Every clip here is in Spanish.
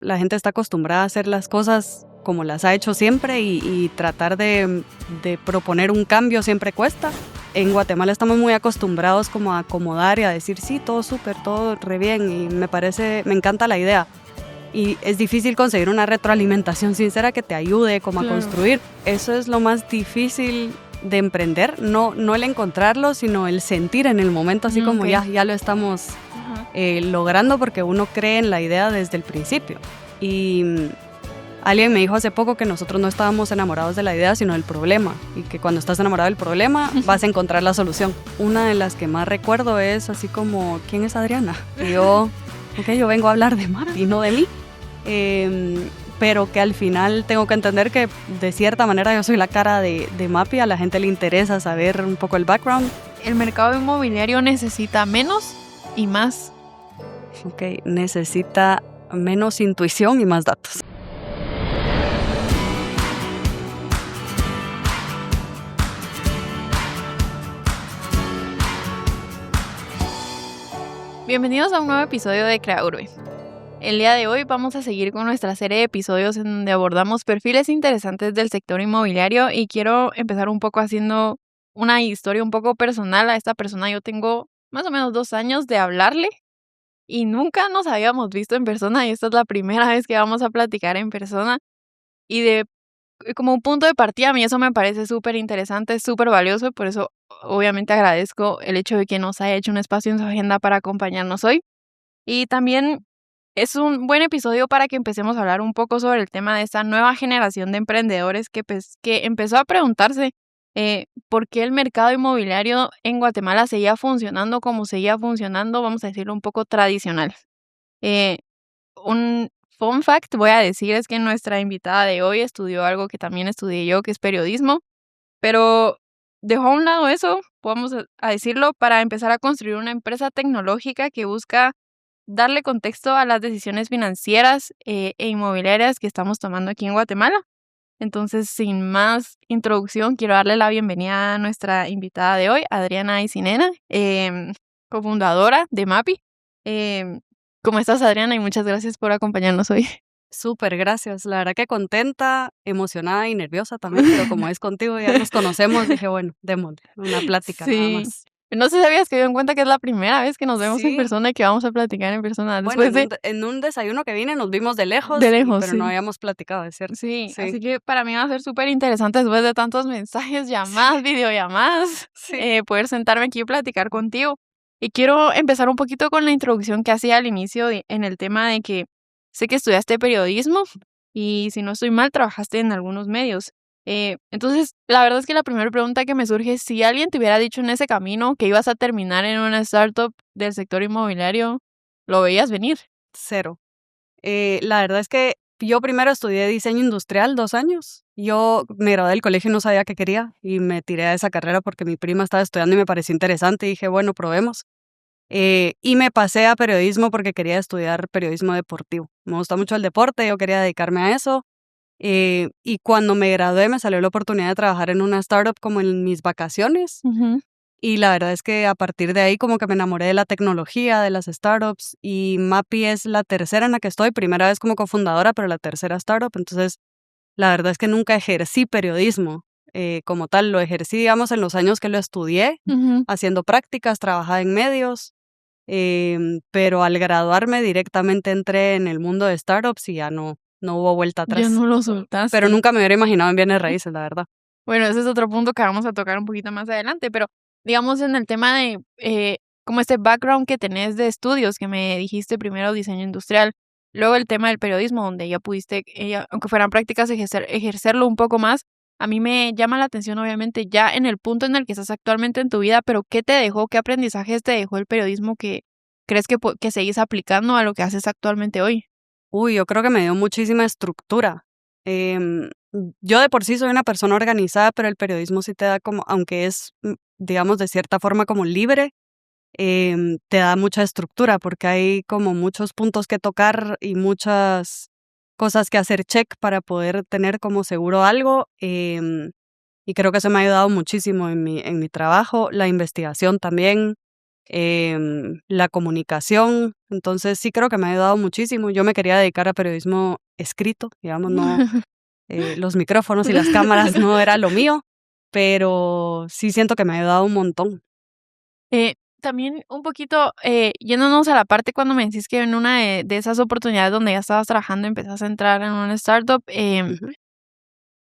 la gente está acostumbrada a hacer las cosas como las ha hecho siempre y tratar de proponer un cambio siempre cuesta. En Guatemala estamos muy acostumbrados como a acomodar y a decir sí, todo súper, todo re bien, y me encanta la idea. Y es difícil conseguir una retroalimentación sincera que te ayude como a construir. Eso es lo más difícil de emprender, no el encontrarlo, sino el sentir en el momento, así como ya lo estamos logrando, porque uno cree en la idea desde el principio. Y alguien me dijo hace poco que nosotros no estábamos enamorados de la idea, sino del problema, y que cuando estás enamorado del problema vas a encontrar la solución. Una de las que más recuerdo es así como, ¿quién es Adriana? Y yo vengo a hablar de Mapi, no de mí. Pero que al final tengo que entender que de cierta manera yo soy la cara de Mapi. A la gente le interesa saber un poco el background. El mercado inmobiliario necesita menos y más. Necesita menos intuición y más datos. Bienvenidos a un nuevo episodio de Crea Urbe. El día de hoy vamos a seguir con nuestra serie de episodios en donde abordamos perfiles interesantes del sector inmobiliario, y quiero empezar un poco haciendo una historia un poco personal. A esta persona yo tengo más o menos 2 años de hablarle y nunca nos habíamos visto en persona, y esta es la primera vez que vamos a platicar en persona, y como un punto de partida a mí eso me parece súper interesante, súper valioso, y por eso obviamente agradezco el hecho de que nos haya hecho un espacio en su agenda para acompañarnos hoy. Y también es un buen episodio para que empecemos a hablar un poco sobre el tema de esta nueva generación de emprendedores que empezó a preguntarse por qué el mercado inmobiliario en Guatemala seguía funcionando como seguía funcionando, vamos a decirlo un poco tradicional. Un fun fact voy a decir es que nuestra invitada de hoy estudió algo que también estudié yo, que es periodismo, pero dejó a un lado eso, vamos a decirlo, para empezar a construir una empresa tecnológica que busca darle contexto a las decisiones financieras e inmobiliarias que estamos tomando aquí en Guatemala. Entonces, sin más introducción, quiero darle la bienvenida a nuestra invitada de hoy, Adriana Aycinena, cofundadora de Mapi. ¿Cómo estás, Adriana? Y muchas gracias por acompañarnos hoy. Súper, gracias. La verdad que contenta, emocionada y nerviosa también, pero como es contigo, ya nos conocemos, dije, bueno, démosle una plática nada más. No sé si habías caído en cuenta que es la primera vez que nos vemos en persona y que vamos a platicar en persona. Después en un desayuno que vine nos vimos de lejos, pero no habíamos platicado, es cierto. Sí, así que para mí va a ser súper interesante después de tantos mensajes, llamadas, videollamadas, poder sentarme aquí y platicar contigo. Y quiero empezar un poquito con la introducción que hacía al inicio en el tema de que sé que estudiaste periodismo y, si no estoy mal, trabajaste en algunos medios. Entonces, la verdad es que la primera pregunta que me surge es si alguien te hubiera dicho en ese camino que ibas a terminar en una startup del sector inmobiliario, ¿lo veías venir? Cero. La verdad es que yo primero estudié diseño industrial 2 años. Yo me gradué del colegio y no sabía qué quería, y me tiré a esa carrera porque mi prima estaba estudiando y me pareció interesante, y dije, bueno, probemos. Y me pasé a periodismo porque quería estudiar periodismo deportivo. Me gusta mucho el deporte, yo quería dedicarme a eso. Y cuando me gradué me salió la oportunidad de trabajar en una startup como en mis vacaciones. Y la verdad es que a partir de ahí como que me enamoré de la tecnología, de las startups, y Mapi es la tercera en la que estoy, primera vez como cofundadora, pero la tercera startup. Entonces, la verdad es que nunca ejercí periodismo como tal, lo ejercí, digamos, en los años que lo estudié, haciendo prácticas, trabajaba en medios, pero al graduarme directamente entré en el mundo de startups y ya no hubo vuelta atrás. Ya no lo soltaste. Pero nunca me hubiera imaginado en bienes raíces, la verdad. Bueno, ese es otro punto que vamos a tocar un poquito más adelante, pero digamos en el tema de como este background que tenés de estudios, que me dijiste primero diseño industrial, luego el tema del periodismo, donde ya pudiste, aunque fueran prácticas, ejercerlo un poco más. A mí me llama la atención, obviamente, ya en el punto en el que estás actualmente en tu vida, pero ¿qué te dejó, qué aprendizajes te dejó el periodismo que crees que seguís aplicando a lo que haces actualmente hoy? Yo creo que me dio muchísima estructura. Yo de por sí soy una persona organizada, pero el periodismo sí te da como, aunque es, digamos, de cierta forma como libre, te da mucha estructura porque hay como muchos puntos que tocar y muchas cosas que hacer check para poder tener como seguro algo. Y creo que eso me ha ayudado muchísimo en mi trabajo. La investigación también, la comunicación. Entonces sí creo que me ha ayudado muchísimo. Yo me quería dedicar a periodismo escrito, digamos, no, los micrófonos y las cámaras no era lo mío, pero sí siento que me ha ayudado un montón. También un poquito, yéndonos a la parte cuando me decís que en una de esas oportunidades donde ya estabas trabajando empezaste a entrar en una startup, Ujú,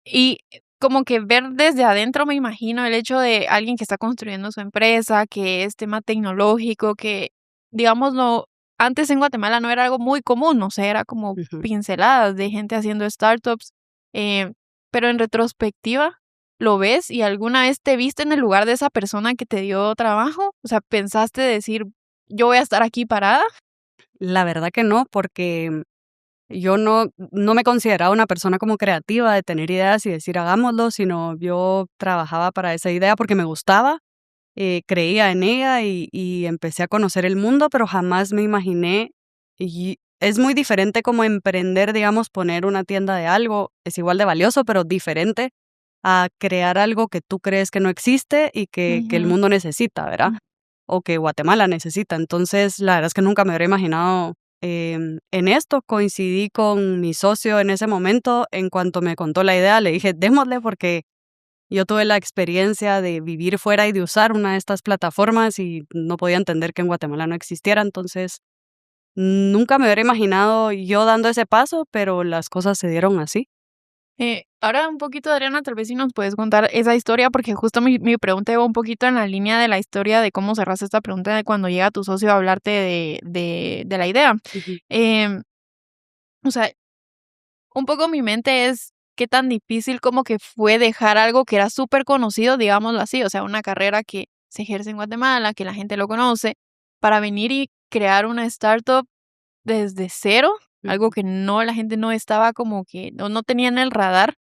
y como que ver desde adentro, me imagino, el hecho de alguien que está construyendo su empresa, que es tema tecnológico, que, digámoslo, antes en Guatemala no era algo muy común, o sea, era como ujú. pinceladas de gente haciendo startups, eh, pero en retrospectiva, ¿lo ves y alguna vez te viste en el lugar de esa persona que te dio trabajo? O sea, ¿pensaste decir, yo voy a estar aquí parada? La verdad que no, porque yo no me consideraba una persona como creativa de tener ideas y decir hagámoslo, sino yo trabajaba para esa idea porque me gustaba, creía en ella y empecé a conocer el mundo, pero jamás me imaginé, y es muy diferente como emprender, digamos, poner una tienda de algo, es igual de valioso, pero diferente a crear algo que tú crees que no existe y que el Ujú, mundo necesita, ¿verdad? O que Guatemala necesita. Entonces, la verdad es que nunca me hubiera imaginado en esto. Coincidí con mi socio en ese momento. En cuanto me contó la idea, le dije, démosle, porque yo tuve la experiencia de vivir fuera y de usar una de estas plataformas y no podía entender que en Guatemala no existiera. Entonces, nunca me hubiera imaginado yo dando ese paso, pero las cosas se dieron así. Ahora un poquito, Adriana, tal vez si nos puedes contar esa historia, porque justo mi pregunta iba un poquito en la línea de la historia de cómo cerraste esta pregunta de cuando llega tu socio a hablarte de la idea. Ujú, Em, o sea, un poco mi mente es qué tan difícil como que fue dejar algo que era súper conocido, digámoslo así, o sea, una carrera que se ejerce en Guatemala, que la gente lo conoce, para venir y crear una startup desde cero, algo ujú. que no, la gente no estaba como que, no tenía en el radar.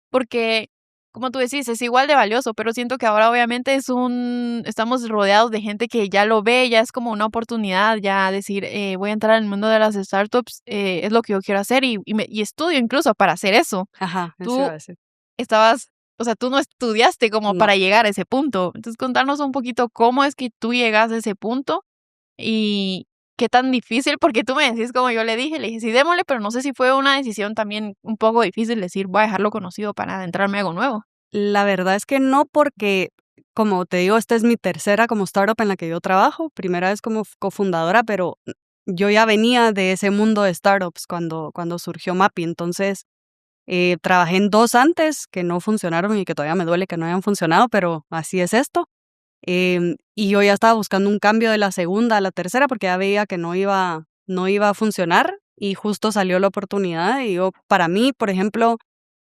Porque, como tú decís, es igual de valioso, pero siento que ahora obviamente estamos rodeados de gente que ya lo ve, ya es como una oportunidad, ya decir, voy a entrar en el mundo de las startups, es lo que yo quiero hacer y estudio incluso para hacer eso. Ajá, eso iba Tú a decir. estabas, o sea, tú no estudiaste como No. para llegar a ese punto. Entonces, contarnos un poquito cómo es que tú llegas a ese punto y qué tan difícil, porque tú me decís como yo le dije, sí, démosle, pero no sé si fue una decisión también un poco difícil decir, voy a dejarlo conocido para adentrarme a algo nuevo. La verdad es que no, porque, como te digo, esta es mi tercera como startup en la que yo trabajo. Primera vez como cofundadora, pero yo ya venía de ese mundo de startups cuando surgió Mapi. Entonces, trabajé en 2 antes que no funcionaron y que todavía me duele que no hayan funcionado, pero así es esto. Y yo ya estaba buscando un cambio de la segunda a la tercera porque ya veía que no iba a funcionar y justo salió la oportunidad. Y yo, para mí, por ejemplo,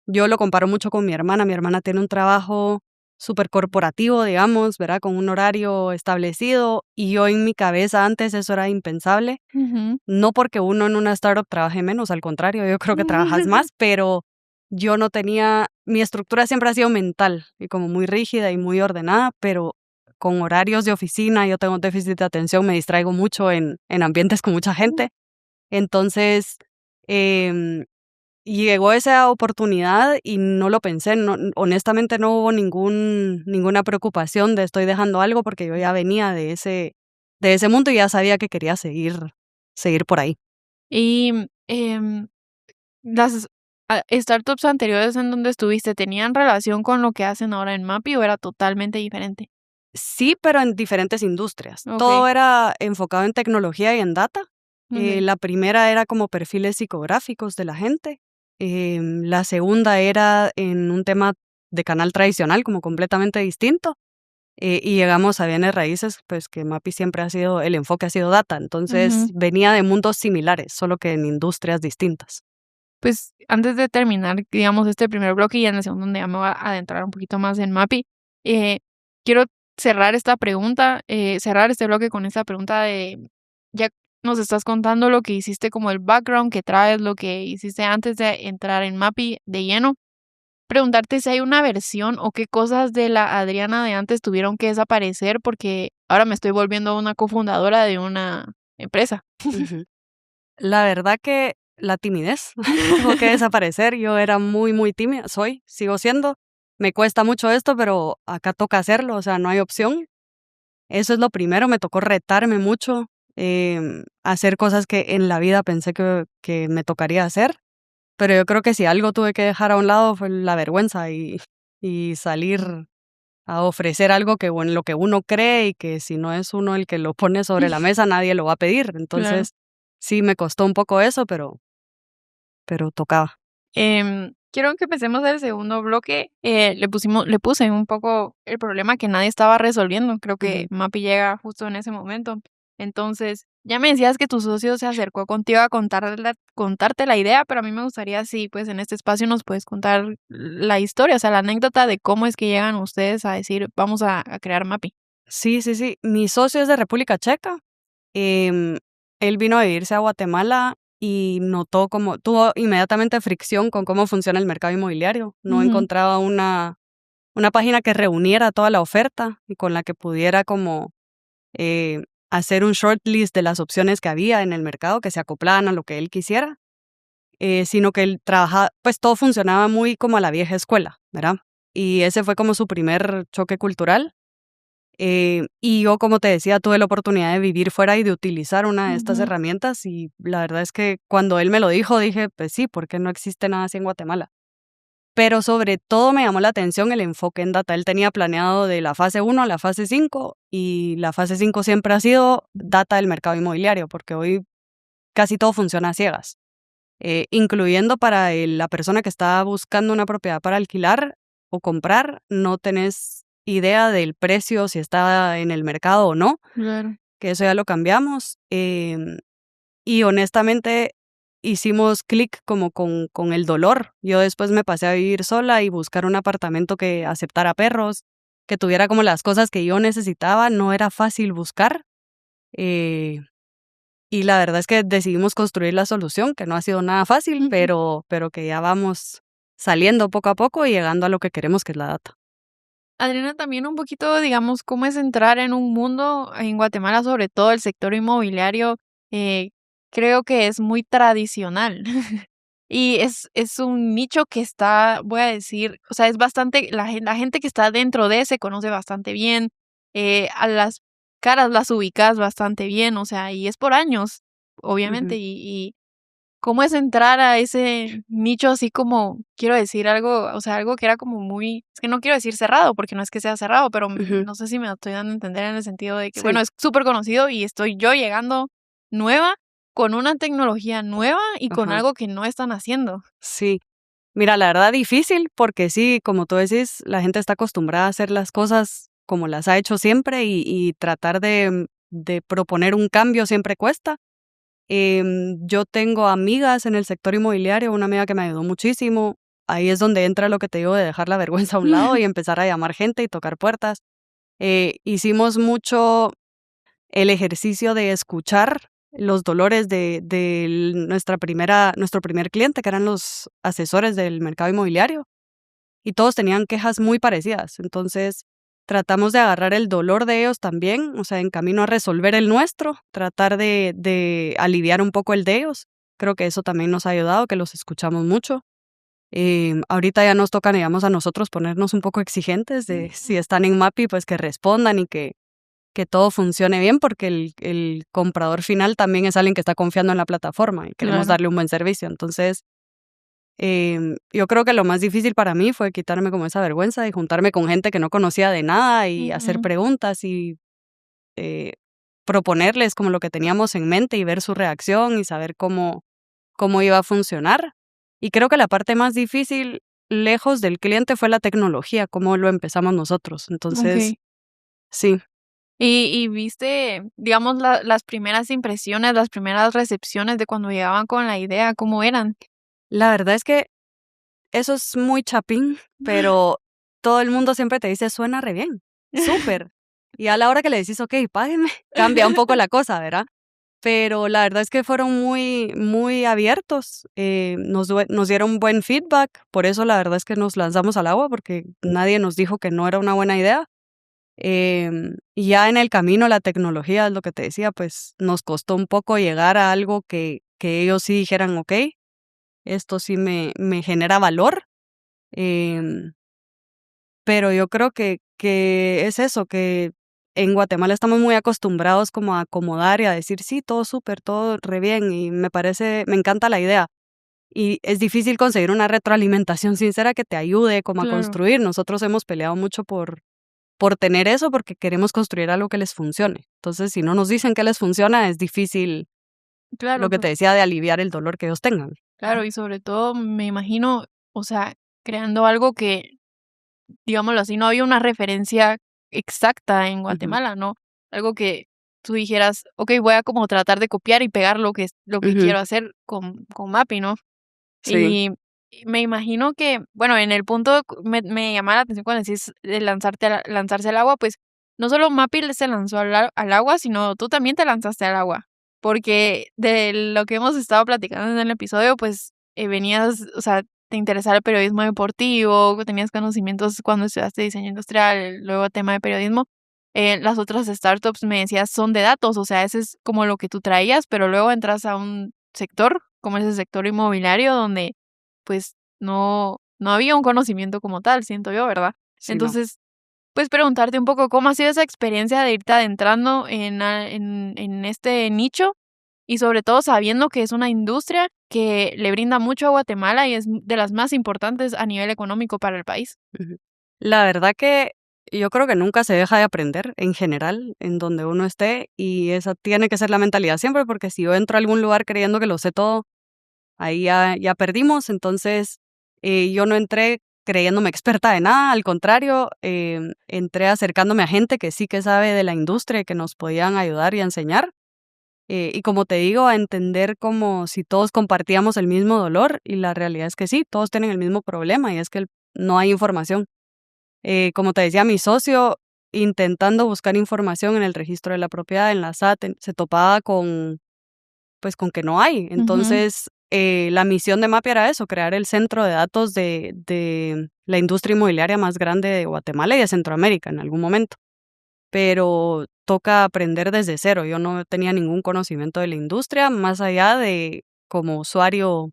yo lo comparo mucho con mi hermana. Mi hermana tiene un trabajo súper corporativo, digamos, ¿verdad? Con un horario establecido, y yo en mi cabeza antes eso era impensable. Ujú. No porque uno en una startup trabaje menos, al contrario, yo creo que trabajas más, pero yo no tenía, mi estructura siempre ha sido mental y como muy rígida y muy ordenada, pero con horarios de oficina, yo tengo déficit de atención, me distraigo mucho en ambientes con mucha gente. Entonces, em, llegó esa oportunidad y no lo pensé, no, honestamente no hubo ninguna preocupación de estoy dejando algo, porque yo ya venía de ese mundo y ya sabía que quería seguir por ahí. Y las startups anteriores en donde estuviste, ¿tenían relación con lo que hacen ahora en Mapi o era totalmente diferente? Sí, pero en diferentes industrias. Ok, Todo era enfocado en tecnología y en data. ok. La primera era como perfiles psicográficos de la gente. La segunda era en un tema de canal tradicional, como completamente distinto. Y llegamos a bienes raíces, pues que Mapi siempre ha sido, el enfoque ha sido data. Entonces Ujú. venía de mundos similares, solo que en industrias distintas. Pues antes de terminar, digamos, este primer bloque y en el segundo donde ya me voy a adentrar un poquito más en Mapi, quiero cerrar esta pregunta, cerrar este bloque con esta pregunta de, ya nos estás contando lo que hiciste como el background que traes, lo que hiciste antes de entrar en Mapi de lleno. Preguntarte si hay una versión o qué cosas de la Adriana de antes tuvieron que desaparecer porque ahora me estoy volviendo una cofundadora de una empresa. Ujú. La verdad que la timidez tuvo que desaparecer. Yo era muy, muy tímida, sigo siendo. Me cuesta mucho esto, pero acá toca hacerlo, o sea, no hay opción. Eso es lo primero, me tocó retarme mucho, hacer cosas que en la vida pensé que me tocaría hacer, pero yo creo que si algo tuve que dejar a un lado fue la vergüenza y salir a ofrecer algo que en lo que uno cree y que si no es uno el que lo pone sobre la mesa, nadie lo va a pedir. Claro. Entonces, sí me costó un poco eso, pero tocaba. Quiero que empecemos el segundo bloque. Le puse un poco el problema que nadie estaba resolviendo. Creo que Ujú. Mapi llega justo en ese momento. Entonces, ya me decías que tu socio se acercó contigo a contarte la idea, pero a mí me gustaría si pues en este espacio nos puedes contar la historia, o sea, la anécdota de cómo es que llegan ustedes a decir, vamos a crear Mapi. Sí, sí, sí. Mi socio es de República Checa. Em, Él vino a vivirse a Guatemala y notó como tuvo inmediatamente fricción con cómo funciona el mercado inmobiliario. No Ujú, encontraba una página que reuniera toda la oferta y con la que pudiera como hacer un shortlist de las opciones que había en el mercado que se acoplaban a lo que él quisiera, sino que él trabajaba, pues todo funcionaba muy como a la vieja escuela, ¿verdad? Y ese fue como su primer choque cultural. Y yo, como te decía, tuve la oportunidad de vivir fuera y de utilizar una de estas ujú, herramientas y la verdad es que cuando él me lo dijo dije, pues sí, porque no existe nada así en Guatemala. Pero sobre todo me llamó la atención el enfoque en data. Él tenía planeado de la fase 1 a la fase 5 y la fase 5 siempre ha sido data del mercado inmobiliario, porque hoy casi todo funciona a ciegas, incluyendo para la persona que está buscando una propiedad para alquilar o comprar, no tenés idea del precio, si está en el mercado o no, claro. que eso ya lo cambiamos. Y honestamente hicimos clic como con el dolor. Yo después me pasé a vivir sola y buscar un apartamento que aceptara perros, que tuviera como las cosas que yo necesitaba. No era fácil buscar. eh, y la verdad es que decidimos construir la solución, que no ha sido nada fácil, Ujú. pero que ya vamos saliendo poco a poco y llegando a lo que queremos, que es la data. Adriana, también un poquito, digamos, cómo es entrar en un mundo en Guatemala, sobre todo el sector inmobiliario, eh, creo que es muy tradicional. Y es un nicho que está, voy a decir, o sea, es bastante, la gente que está dentro de se conoce bastante bien, a las caras las ubicas bastante bien, o sea, y es por años, obviamente, Ujú, y ¿cómo es entrar a ese nicho así como, quiero decir algo, o sea, algo que era como muy, es que no quiero decir cerrado, porque no es que sea cerrado, pero ujú. no sé si me estoy dando a entender en el sentido de que, Sí, bueno, es súper conocido y estoy yo llegando nueva, con una tecnología nueva y con ajá, algo que no están haciendo. sí. Mira, la verdad difícil porque sí, como tú decís, la gente está acostumbrada a hacer las cosas como las ha hecho siempre y tratar de proponer un cambio siempre cuesta. Yo tengo amigas en el sector inmobiliario, una amiga que me ayudó muchísimo. Ahí es donde entra lo que te digo de dejar la vergüenza a un lado y empezar a llamar gente y tocar puertas. Hicimos mucho el ejercicio de escuchar los dolores de nuestro primer cliente, que eran los asesores del mercado inmobiliario, y todos tenían quejas muy parecidas. Entonces, tratamos de agarrar el dolor de ellos también, o sea, en camino a resolver el nuestro, tratar de aliviar un poco el de ellos. Creo que eso también nos ha ayudado, que los escuchamos mucho. Ahorita ya nos toca, digamos, a nosotros ponernos un poco exigentes de si están en MAPI, pues que respondan y que todo funcione bien, porque el comprador final también es alguien que está confiando en la plataforma y queremos Claro. darle un buen servicio. Entonces, yo creo que lo más difícil para mí fue quitarme como esa vergüenza y juntarme con gente que no conocía de nada y hacer Ujú. preguntas y eh, proponerles como lo que teníamos en mente y ver su reacción y saber cómo iba a funcionar. Y creo que la parte más difícil, lejos del cliente, fue la tecnología, cómo lo empezamos nosotros. Entonces, Okey. sí, Y viste, digamos, las primeras impresiones, las primeras recepciones de cuando llegaban con la idea, ¿cómo eran? la verdad es que eso es muy chapín, pero todo el mundo siempre te dice: "Suena re bien, súper". Y a la hora que le decís: "Okey, págueme", cambia un poco la cosa, ¿verdad? Pero la verdad es que fueron muy muy abiertos, nos dieron buen feedback, por eso la verdad es que nos lanzamos al agua, porque nadie nos dijo que no era una buena idea. Y ya en el camino la tecnología, es lo que te decía, pues, nos costó un poco llegar a algo que ellos sí dijeran: "Okey, esto sí me genera valor". Em, pero yo creo que es eso, que en Guatemala estamos muy acostumbrados como a acomodar y a decir, sí, todo súper, todo re bien, y me encanta la idea. Y es difícil conseguir una retroalimentación sincera que te ayude como a Claro, construir. Nosotros hemos peleado mucho por tener eso porque queremos construir algo que les funcione. Entonces, si no nos dicen que les funciona, es difícil lo claro, que te decía de aliviar el dolor que ellos tengan. claro, y sobre todo me imagino, o sea, creando algo que, digámoslo así, no había una referencia exacta en Ujú, Guatemala, ¿no? Algo que tú dijeras, ok, voy a como tratar de copiar y pegar lo que ujú, quiero hacer con Mapi, ¿no? sí, Y me imagino que, bueno, en el punto me llama la atención cuando decís de lanzarse al agua, pues no solo Mapi se lanzó al agua, sino tú también te lanzaste al agua. Porque de lo que hemos estado platicando en el episodio, pues venías, o sea, te interesaba el periodismo deportivo, tenías conocimientos cuando estudiaste diseño industrial, luego tema de periodismo. Las otras startups me decías son de datos, o sea, ese es como lo que tú traías, pero luego entras a un sector, como es el sector inmobiliario, donde pues no había un conocimiento como tal, siento yo, ¿verdad? sí, no. Entonces, pues preguntarte un poco cómo ha sido esa experiencia de irte adentrando en este nicho y sobre todo sabiendo que es una industria que le brinda mucho a Guatemala y es de las más importantes a nivel económico para el país. Ujú. La verdad que yo creo que nunca se deja de aprender en general, en donde uno esté, y esa tiene que ser la mentalidad siempre, porque si yo entro a algún lugar creyendo que lo sé todo, ahí ya perdimos. Entonces, yo no entré creyéndome experta de nada, al contrario, entré acercándome a gente que sí que sabe de la industria y que nos podían ayudar y enseñar. Y como te digo, a entender como si todos compartíamos el mismo dolor, y la realidad es que sí, todos tienen el mismo problema, y es que no hay información. Como te decía, mi socio, intentando buscar información en el registro de la propiedad, en la SAT, se topaba pues, con que no hay. Ujú, Entonces, la misión de MAPI era eso, crear el centro de datos de la industria inmobiliaria más grande de Guatemala y de Centroamérica en algún momento. Pero toca aprender desde cero. Yo no tenía ningún conocimiento de la industria, más allá de como usuario,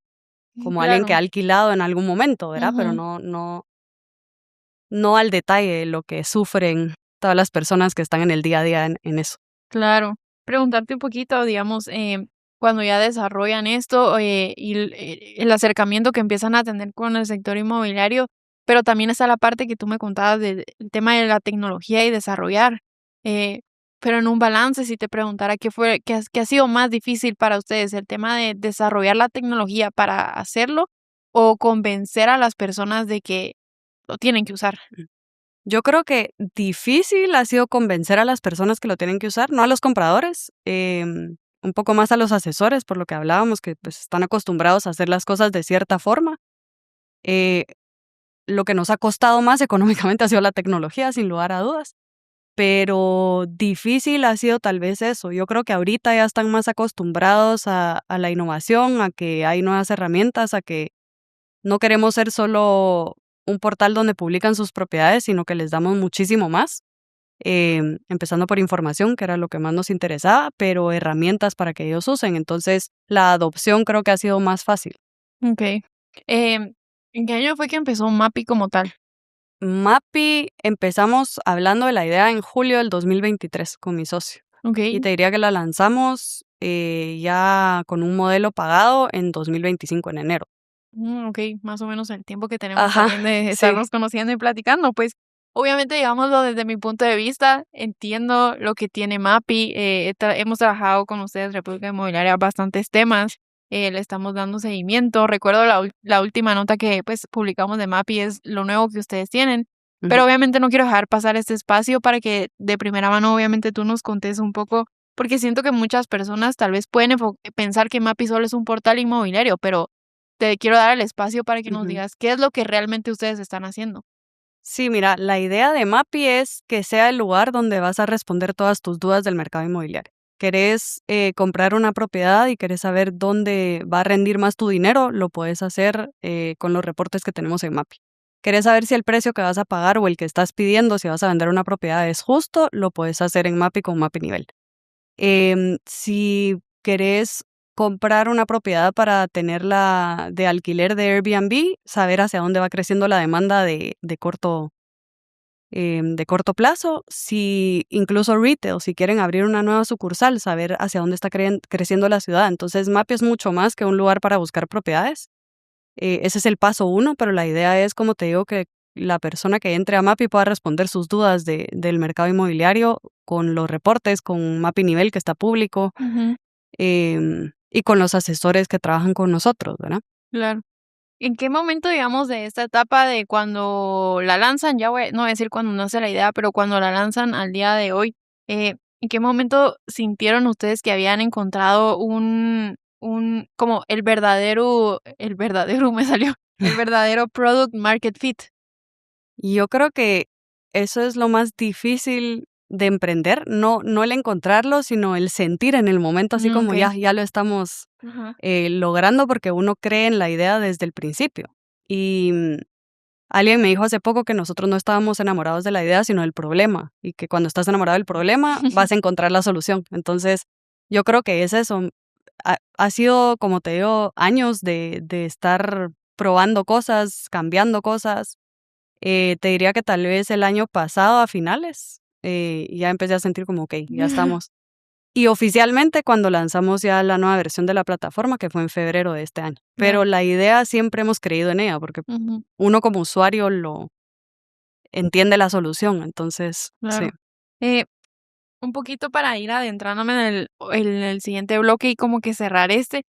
como alguien que claro. ha alquilado en algún momento, ¿verdad? Pero Ujú. no al detalle de lo que sufren todas las personas que están en el día a día en eso. Claro. Preguntarte un poquito, digamos, cuando ya desarrollan esto, el acercamiento que empiezan a tener con el sector inmobiliario, pero también está la parte que tú me contabas del tema de la tecnología y desarrollar. eh, pero en un balance, si te preguntara qué ha sido más difícil para ustedes, el tema de desarrollar la tecnología para hacerlo o convencer a las personas de que lo tienen que usar. Yo creo que difícil ha sido convencer a las personas que lo tienen que usar, no a los compradores, un poco más a los asesores, por lo que hablábamos, que pues están acostumbrados a hacer las cosas de cierta forma. Eh, lo que nos ha costado más económicamente ha sido la tecnología, sin lugar a dudas, pero difícil ha sido tal vez eso. Yo creo que ahorita ya están más acostumbrados a la innovación, a que hay nuevas herramientas, a que no queremos ser solo un portal donde publican sus propiedades, sino que les damos muchísimo más, empezando por información, que era lo que más nos interesaba, pero herramientas para que ellos usen. Entonces, la adopción creo que ha sido más fácil. Ok. ¿En qué año fue que empezó Mapi como tal? Mapi, empezamos hablando de la idea en julio del 2023 con mi socio. Ok. Y te diría que la lanzamos ya con un modelo pagado en 2025, en enero. Okey, más o menos el tiempo que tenemos Ajá, también de sí. estarnos conociendo y platicando, pues, obviamente, digámoslo desde mi punto de vista, entiendo lo que tiene Mapi, hemos trabajado con ustedes, República Inmobiliaria, bastantes temas, le estamos dando seguimiento. Recuerdo la última nota que, pues, publicamos de Mapi es lo nuevo que ustedes tienen, Ujú, pero obviamente no quiero dejar pasar este espacio para que de primera mano, obviamente, tú nos contes un poco, porque siento que muchas personas tal vez pueden pensar que Mapi solo es un portal inmobiliario, pero te quiero dar el espacio para que nos ujú. digas qué es lo que realmente ustedes están haciendo. Sí, mira, la idea de Mapi es que sea el lugar donde vas a responder todas tus dudas del mercado inmobiliario. ¿Querés comprar una propiedad y querés saber dónde va a rendir más tu dinero? Lo puedes hacer con los reportes que tenemos en Mapi. ¿Querés saber si el precio que vas a pagar o el que estás pidiendo si vas a vender una propiedad es justo? Lo puedes hacer en Mapi con Mapi Nivel. Si querés comprar una propiedad para tenerla de alquiler de Airbnb, saber hacia dónde va creciendo la demanda de corto de corto plazo. Si incluso retail, si quieren abrir una nueva sucursal, saber hacia dónde está creciendo la ciudad. Entonces, Mapi es mucho más que un lugar para buscar propiedades. Ese es el paso 1, pero la idea es, como te digo, que la persona que entre a Mapi pueda responder sus dudas del mercado inmobiliario con los reportes, con Mapi Nivel, que está público, y con los asesores que trabajan con nosotros, ¿verdad? Claro. ¿En qué momento, digamos, de esta etapa de cuando la lanzan, no voy a decir cuando nace la idea, pero cuando la lanzan al día de hoy, ¿en qué momento sintieron ustedes que habían encontrado como el verdadero me salió, el verdadero product market fit? Y yo creo que eso es lo más difícil de emprender, no el encontrarlo, sino el sentir en el momento, así como Ok. ya lo estamos Ajá. logrando, porque uno cree en la idea desde el principio. Y alguien me dijo hace poco que nosotros no estábamos enamorados de la idea, sino del problema, y que cuando estás enamorado del problema vas a encontrar la solución. Entonces, yo creo que es eso. Ha sido, como te digo, años de estar probando cosas, cambiando cosas. Te diría que tal vez el año pasado, a finales, ya empecé a sentir como, ok, ya estamos. Y oficialmente cuando lanzamos ya la nueva versión de la plataforma, que fue en febrero de este año. Pero Claro. la idea siempre hemos creído en ella, porque Ujú. uno como usuario lo entiende la solución. Entonces, sí. Claro. Eh, un poquito para ir adentrándome en el siguiente bloque y como que cerrar este.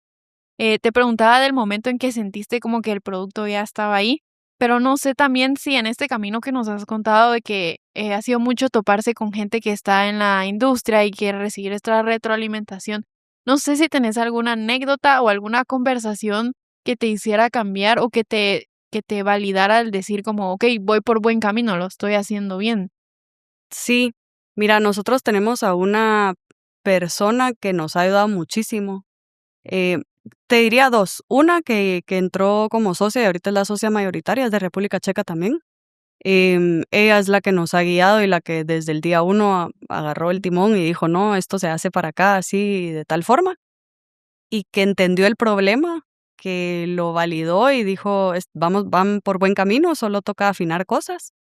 Te preguntaba del momento en que sentiste como que el producto ya estaba ahí, pero no sé también si en este camino que nos has contado de que ha sido mucho toparse con gente que está en la industria y quiere recibir esta retroalimentación. No sé si tenés alguna anécdota o alguna conversación que te hiciera cambiar o que te validara al decir como, ok, voy por buen camino, lo estoy haciendo bien. Sí, mira, nosotros tenemos a una persona que nos ha ayudado muchísimo. Eh, Te diría dos. Una que entró como socia y ahorita es la socia mayoritaria, es de República Checa también. Ella es la que nos ha guiado y la que desde el día 1 agarró el timón y dijo, no, esto se hace para acá, así, de tal forma. Y que entendió el problema, que lo validó y dijo, vamos, van por buen camino, solo toca afinar cosas".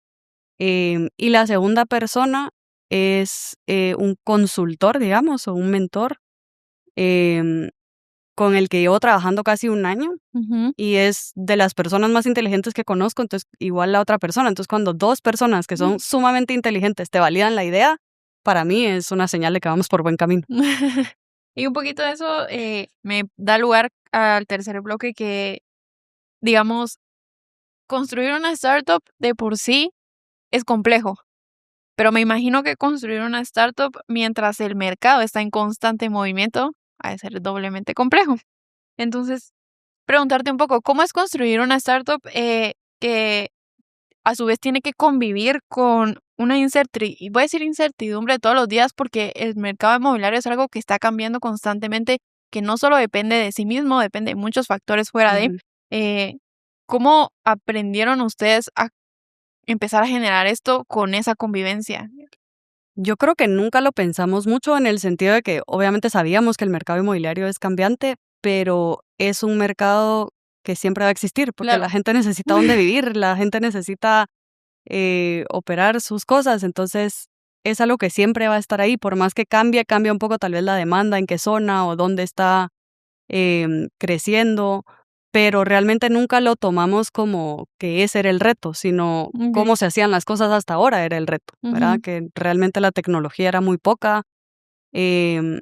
Y la segunda persona es un consultor, digamos, o un mentor, em, con el que llevo trabajando casi un año Ujú. y es de las personas más inteligentes que conozco, entonces igual la otra persona. Entonces, cuando dos personas que son sumamente inteligentes te validan la idea, para mí es una señal de que vamos por buen camino. Y un poquito de eso me da lugar al tercer bloque que, digamos, construir una startup de por sí es complejo, pero me imagino que construir una startup mientras el mercado está en constante movimiento ha de ser doblemente complejo. Entonces, preguntarte un poco, ¿cómo es construir una startup que a su vez tiene que convivir con una voy a decir incertidumbre todos los días porque el mercado inmobiliario es algo que está cambiando constantemente, que no solo depende de sí mismo, depende de muchos factores fuera de. Ujú. eh, ¿Cómo aprendieron ustedes a empezar a generar esto con esa convivencia? Yo creo que nunca lo pensamos mucho en el sentido de que obviamente sabíamos que el mercado inmobiliario es cambiante, pero es un mercado que siempre va a existir porque la Claro. gente necesita dónde vivir, la gente necesita operar sus cosas, entonces es algo que siempre va a estar ahí, por más que cambia un poco tal vez la demanda, en qué zona o dónde está creciendo, pero realmente nunca lo tomamos como que ese era el reto, sino Ok. cómo se hacían las cosas hasta ahora era el reto, ¿verdad? Ujú. Que realmente la tecnología era muy poca, em,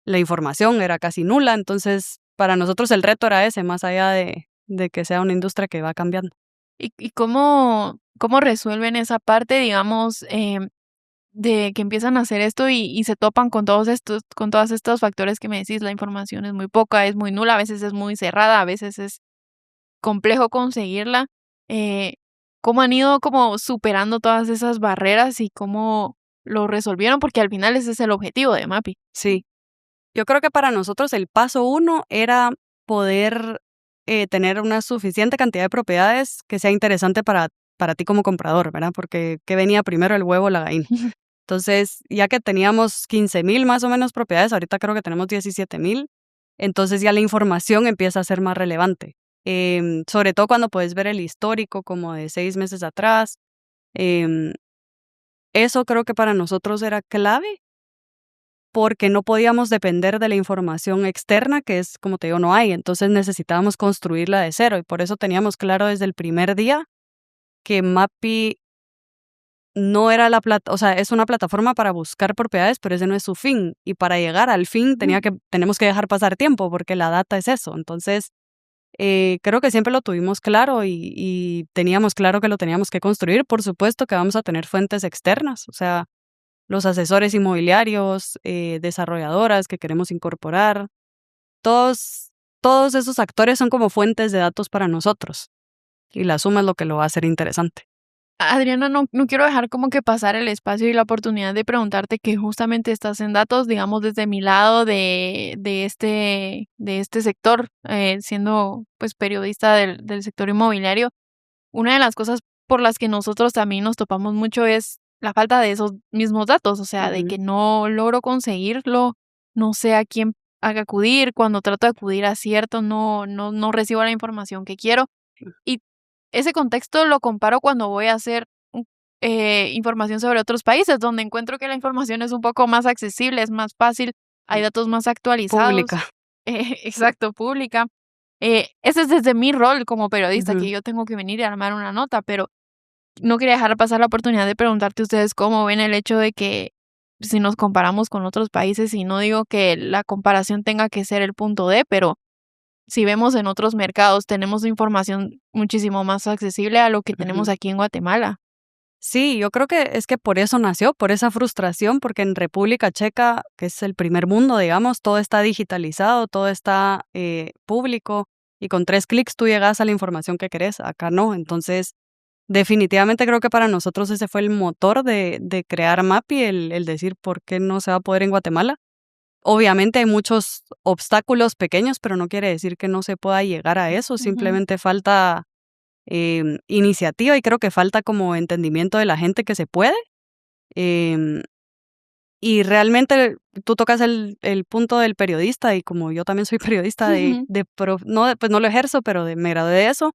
la información era casi nula, entonces para nosotros el reto era ese, más allá de que sea una industria que va cambiando. ¿Y cómo resuelven esa parte, digamos, de que empiezan a hacer esto y se topan con todos estos factores que me decís? La información es muy poca, es muy nula, a veces es muy cerrada, a veces es complejo conseguirla. Eh, ¿Cómo han ido como superando todas esas barreras y cómo lo resolvieron? Porque al final ese es el objetivo de Mapi. Sí. Yo creo que para nosotros el paso 1 era poder, tener una suficiente cantidad de propiedades que sea interesante para ti como comprador, ¿verdad? Porque, ¿qué venía primero, el huevo o la gallina? Entonces, ya que teníamos 15,000 más o menos propiedades, ahorita creo que tenemos 17,000, entonces ya la información empieza a ser más relevante. Sobre todo cuando puedes ver el histórico como de 6 meses atrás. Em, Eso creo que para nosotros era clave porque no podíamos depender de la información externa, que es, como te digo, no hay. Entonces necesitábamos construirla de cero y por eso teníamos claro desde el primer día que Mappy no era o sea, es una plataforma para buscar propiedades, pero ese no es su fin. Y para llegar al fin tenemos que dejar pasar tiempo porque la data es eso. Entonces, creo que siempre lo tuvimos claro y teníamos claro que lo teníamos que construir. Por supuesto que vamos a tener fuentes externas, o sea, los asesores inmobiliarios, desarrolladoras que queremos incorporar, todos, todos esos actores son como fuentes de datos para nosotros y la suma es lo que lo va a hacer interesante. Adriana, no quiero dejar como que pasar el espacio y la oportunidad de preguntarte que justamente estás en datos, digamos, desde mi lado de este sector, siendo pues periodista del sector inmobiliario. Una de las cosas por las que nosotros también nos topamos mucho es la falta de esos mismos datos, o sea, de Ujú, que no logro conseguirlo, no sé a quién haga acudir, cuando trato de acudir a cierto, no recibo la información que quiero. Y ese contexto lo comparo cuando voy a hacer información sobre otros países, donde encuentro que la información es un poco más accesible, es más fácil, hay datos más actualizados, pública. exacto, pública. Ese es desde mi rol como periodista, que Ujú. yo tengo que venir y armar una nota, pero no quería dejar pasar la oportunidad de preguntarte a ustedes cómo ven el hecho de que si nos comparamos con otros países, y no digo que la comparación tenga que ser el punto de, pero si vemos en otros mercados, tenemos información muchísimo más accesible a lo que tenemos Ujú. aquí en Guatemala. Sí, yo creo que es que por eso nació, por esa frustración, porque en República Checa, que es el primer mundo, digamos, todo está digitalizado, todo está público y con 3 clics tú llegas a la información que querés, acá no. Entonces, definitivamente creo que para nosotros ese fue el motor de crear Mapi, el decir por qué no se va a poder en Guatemala. Obviamente hay muchos obstáculos pequeños, pero no quiere decir que no se pueda llegar a eso, Ujú, simplemente falta iniciativa y creo que falta como entendimiento de la gente que se puede. em, y realmente tú tocas el punto del periodista y como yo también soy periodista ujú. no, pues no lo ejerzo, pero me gradué de eso.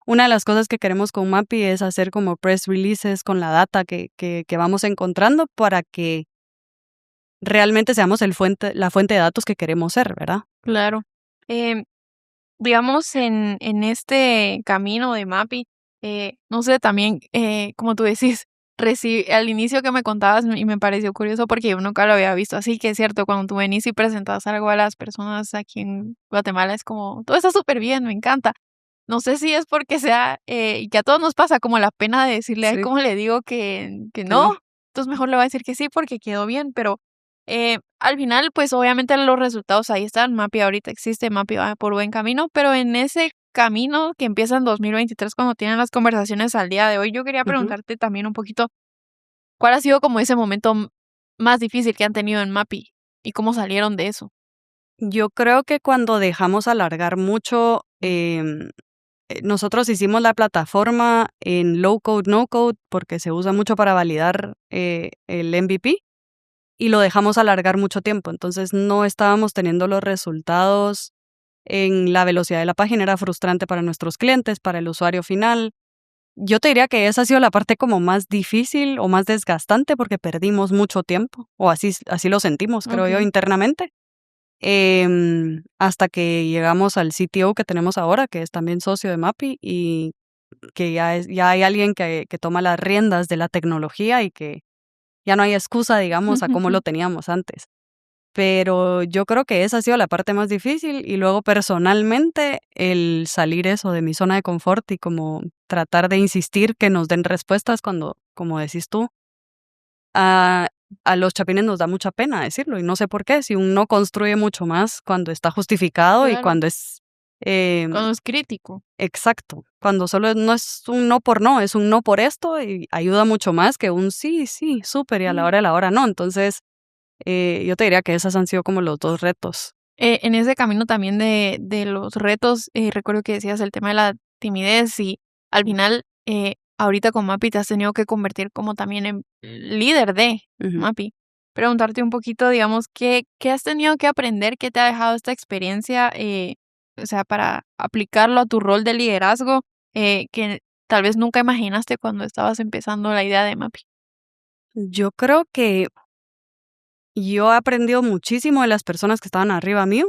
Una de las cosas que queremos con Mapi es hacer como press releases con la data que vamos encontrando para que realmente seamos la fuente de datos que queremos ser, ¿verdad? Claro. Em, digamos, en este camino de Mapi, no sé, también, como tú decís, al inicio que me contabas y me pareció curioso porque yo nunca lo había visto así, que es cierto, cuando tú venís y presentas algo a las personas aquí en Guatemala es como, todo está súper bien, me encanta. No sé si es porque sea, y que a todos nos pasa como la pena de decirle, ay, Sí, ¿cómo le digo que que no. no? Entonces mejor le voy a decir que sí porque quedó bien, pero al final, pues obviamente los resultados ahí están, Mapi ahorita existe, Mapi va por buen camino, pero en ese camino que empieza en 2023 cuando tienen las conversaciones al día de hoy, yo quería Ujú. preguntarte también un poquito, ¿cuál ha sido como ese momento más difícil que han tenido en Mapi y cómo salieron de eso? Yo creo que cuando dejamos alargar mucho, nosotros hicimos la plataforma en low code, no code, porque se usa mucho para validar el MVP y lo dejamos alargar mucho tiempo. Entonces no estábamos teniendo los resultados en la velocidad de la página. Era frustrante para nuestros clientes, para el usuario final. Yo te diría que esa ha sido la parte como más difícil o más desgastante porque perdimos mucho tiempo, o así lo sentimos, creo yo, Okay. internamente. Hasta que llegamos al CTO que tenemos ahora, que es también socio de Mapi, y que ya hay alguien que toma las riendas de la tecnología y que ya no hay excusa, digamos, a cómo lo teníamos antes. Pero yo creo que esa ha sido la parte más difícil y luego personalmente el salir eso de mi zona de confort y como tratar de insistir que nos den respuestas cuando, como decís tú, a, a los chapines nos da mucha pena decirlo y no sé por qué, si un no construye mucho más cuando está justificado y Claro, cuando es em, cuando es crítico. exacto, cuando no es un no por no, es un no por esto y ayuda mucho más que un sí, sí, súper y a la Mm. hora de la hora no. Entonces, yo te diría que esos han sido como los dos retos. En ese camino también de los retos, recuerdo que decías el tema de la timidez y al final, ahorita con Mapi te has tenido que convertir como también en líder de Ujú. Mapi. Preguntarte un poquito, digamos, ¿qué has tenido que aprender? ¿Qué te ha dejado esta experiencia? O sea, para aplicarlo a tu rol de liderazgo, que tal vez nunca imaginaste cuando estabas empezando la idea de Mappy? Yo creo que yo he aprendido muchísimo de las personas que estaban arriba mío.